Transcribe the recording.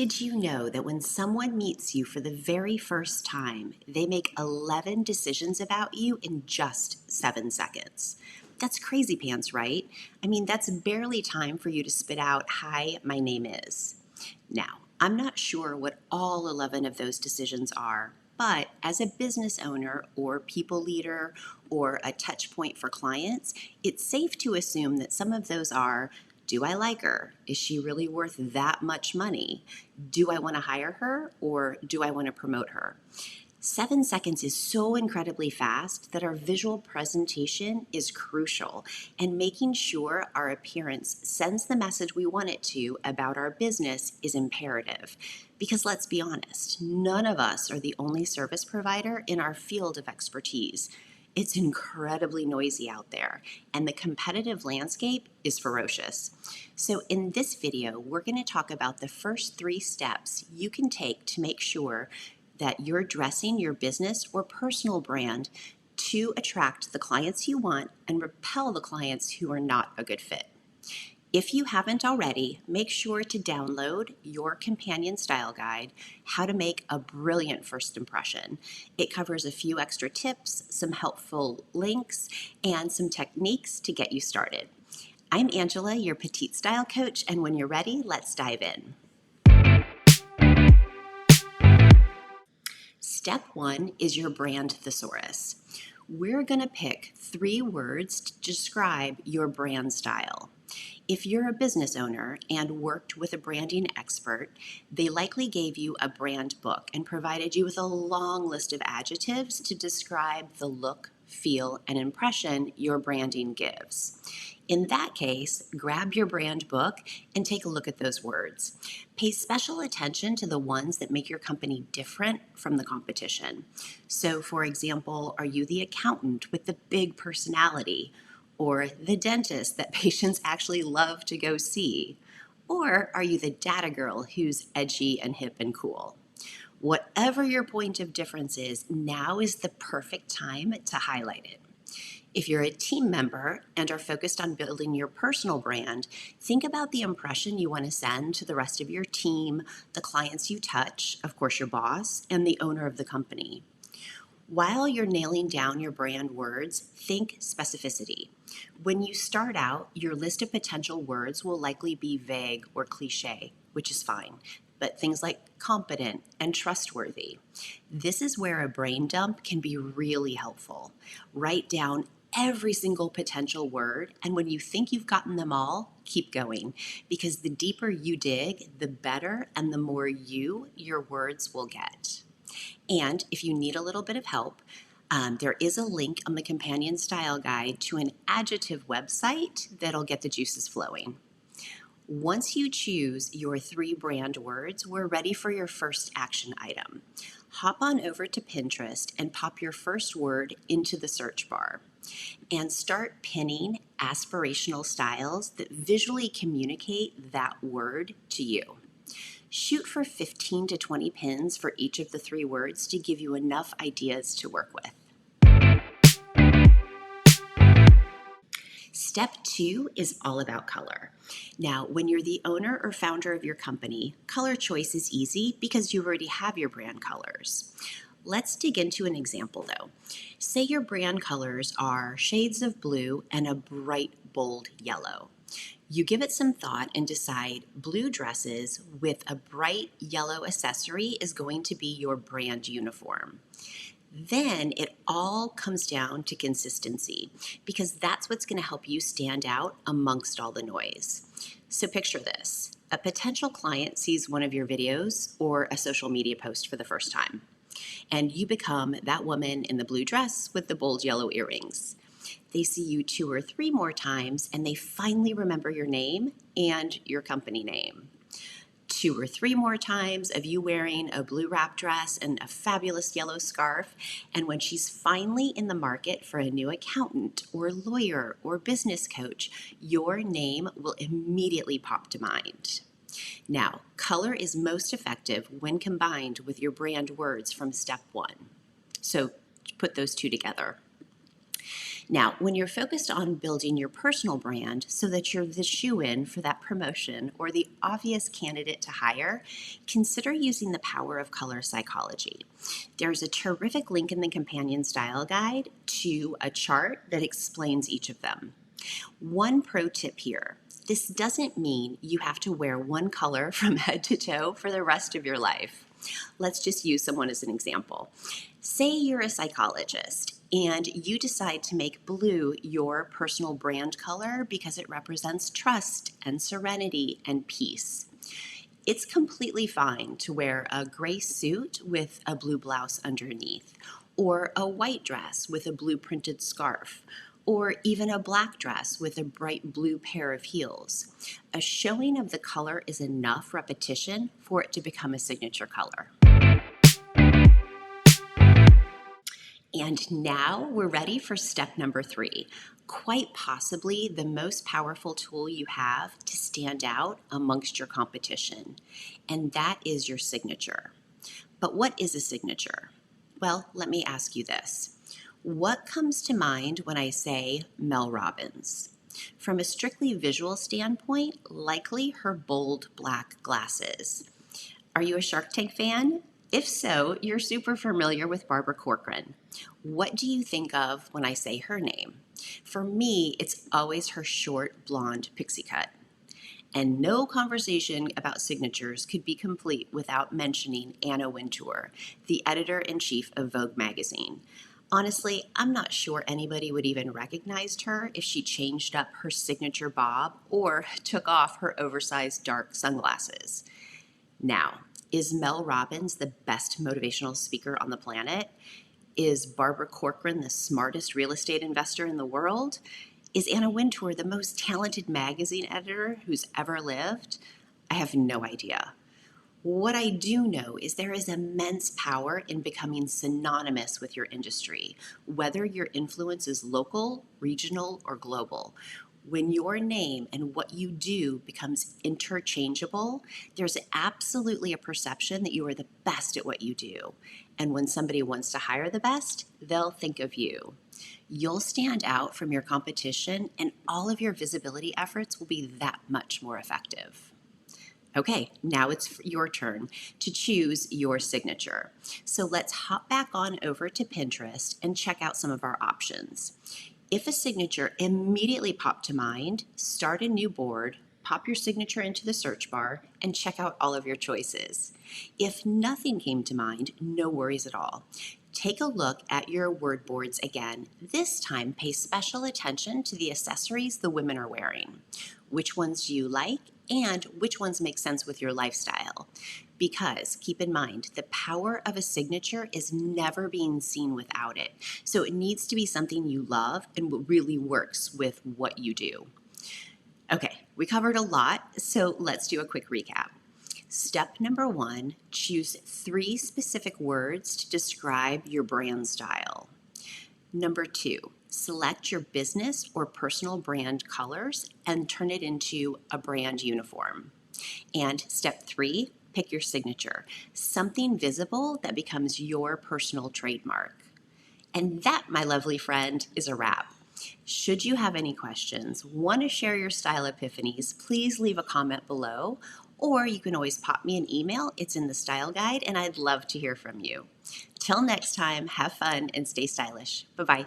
Did you know that when someone meets you for the very first time, they make 11 decisions about you in just 7 seconds? That's crazy pants, right? I mean, that's barely time for you to spit out, "Hi, my name is." Now, I'm not sure what all 11 of those decisions are, but as a business owner or people leader or a touch point for clients, it's safe to assume that some of those are: do I like her? Is she really worth that much money? Do I want to hire her, or do I want to promote her? 7 seconds is so incredibly fast that our visual presentation is crucial, and making sure our appearance sends the message we want it to about our business is imperative. Because let's be honest, none of us are the only service provider in our field of expertise. It's incredibly noisy out there, and the competitive landscape is ferocious. So in this video, we're going to talk about the first 3 steps you can take to make sure that you're dressing your business or personal brand to attract the clients you want and repel the clients who are not a good fit. If you haven't already, make sure to download your companion style guide, How to Make a Brilliant First Impression. It covers a few extra tips, some helpful links, and some techniques to get you started. I'm Angela, your Petite style coach, and when you're ready, let's dive in. Step 1 is your brand thesaurus. We're going to pick 3 words to describe your brand style. If you're a business owner and worked with a branding expert, they likely gave you a brand book and provided you with a long list of adjectives to describe the look, feel, and impression your branding gives. In that case, grab your brand book and take a look at those words. Pay special attention to the ones that make your company different from the competition. So, for example, are you the accountant with the big personality? Or the dentist that patients actually love to go see? Or are you the data girl who's edgy and hip and cool? Whatever your point of difference is, now is the perfect time to highlight it. If you're a team member and are focused on building your personal brand, think about the impression you want to send to the rest of your team, the clients you touch, of course your boss, and the owner of the company. While you're nailing down your brand words, think specificity. When you start out, your list of potential words will likely be vague or cliche, which is fine, but things like competent and trustworthy. This is where a brain dump can be really helpful. Write down every single potential word, and when you think you've gotten them all, keep going, because the deeper you dig, the better and the more your words will get. And if you need a little bit of help, there is a link on the companion style guide to an adjective website that'll get the juices flowing. Once you choose your 3 brand words, we're ready for your first action item. Hop on over to Pinterest and pop your first word into the search bar and start pinning aspirational styles that visually communicate that word to you. Shoot for 15 to 20 pins for each of the 3 words to give you enough ideas to work with. Step 2 is all about color. Now, when you're the owner or founder of your company, color choice is easy because you already have your brand colors. Let's dig into an example though. Say your brand colors are shades of blue and a bright, bold yellow. You give it some thought and decide blue dresses with a bright yellow accessory is going to be your brand uniform. Then it all comes down to consistency, because that's what's going to help you stand out amongst all the noise. So picture this. A potential client sees one of your videos or a social media post for the first time, and you become that woman in the blue dress with the bold yellow earrings. They see you 2 or 3 more times, and they finally remember your name and your company name. 2 or 3 more times of you wearing a blue wrap dress and a fabulous yellow scarf, and when she's finally in the market for a new accountant or lawyer or business coach, your name will immediately pop to mind. Now, color is most effective when combined with your brand words from step 1. So put those 2 together. Now, when you're focused on building your personal brand so that you're the shoe-in for that promotion or the obvious candidate to hire, consider using the power of color psychology. There's a terrific link in the companion style guide to a chart that explains each of them. One pro tip here. This doesn't mean you have to wear one color from head to toe for the rest of your life. Let's just use someone as an example. Say you're a psychologist and you decide to make blue your personal brand color because it represents trust and serenity and peace. It's completely fine to wear a gray suit with a blue blouse underneath, or a white dress with a blue printed scarf, or even a black dress with a bright blue pair of heels. A showing of the color is enough repetition for it to become a signature color. And now we're ready for step number 3, quite possibly the most powerful tool you have to stand out amongst your competition, and that is your signature. But what is a signature? Well, let me ask you this. What comes to mind when I say Mel Robbins? From a strictly visual standpoint, likely her bold black glasses. Are you a Shark Tank fan? If so, you're super familiar with Barbara Corcoran. What do you think of when I say her name? For me, it's always her short, blonde pixie cut. And no conversation about signatures could be complete without mentioning Anna Wintour, the editor-in-chief of Vogue magazine. Honestly, I'm not sure anybody would even recognize her if she changed up her signature bob or took off her oversized dark sunglasses. Now, is Mel Robbins the best motivational speaker on the planet? Is Barbara Corcoran the smartest real estate investor in the world? Is Anna Wintour the most talented magazine editor who's ever lived? I have no idea. What I do know is there is immense power in becoming synonymous with your industry, whether your influence is local, regional, or global. When your name and what you do becomes interchangeable, there's absolutely a perception that you are the best at what you do. And when somebody wants to hire the best, they'll think of you. You'll stand out from your competition, and all of your visibility efforts will be that much more effective. Okay, now it's your turn to choose your signature. So let's hop back on over to Pinterest and check out some of our options. If a signature immediately popped to mind, start a new board, pop your signature into the search bar, and check out all of your choices. If nothing came to mind, no worries at all. Take a look at your word boards again. This time, pay special attention to the accessories the women are wearing. Which ones do you like, and which ones make sense with your lifestyle? Because keep in mind, the power of a signature is never being seen without it. So it needs to be something you love and really works with what you do. Okay, we covered a lot, so let's do a quick recap. Step number 1, choose 3 specific words to describe your brand style. Number 2, select your business or personal brand colors and turn it into a brand uniform. And step 3, pick your signature, something visible that becomes your personal trademark. And that, my lovely friend, is a wrap. Should you have any questions, want to share your style epiphanies, please leave a comment below, or you can always pop me an email. It's in the style guide, and I'd love to hear from you. Till next time, have fun and stay stylish. Bye-bye.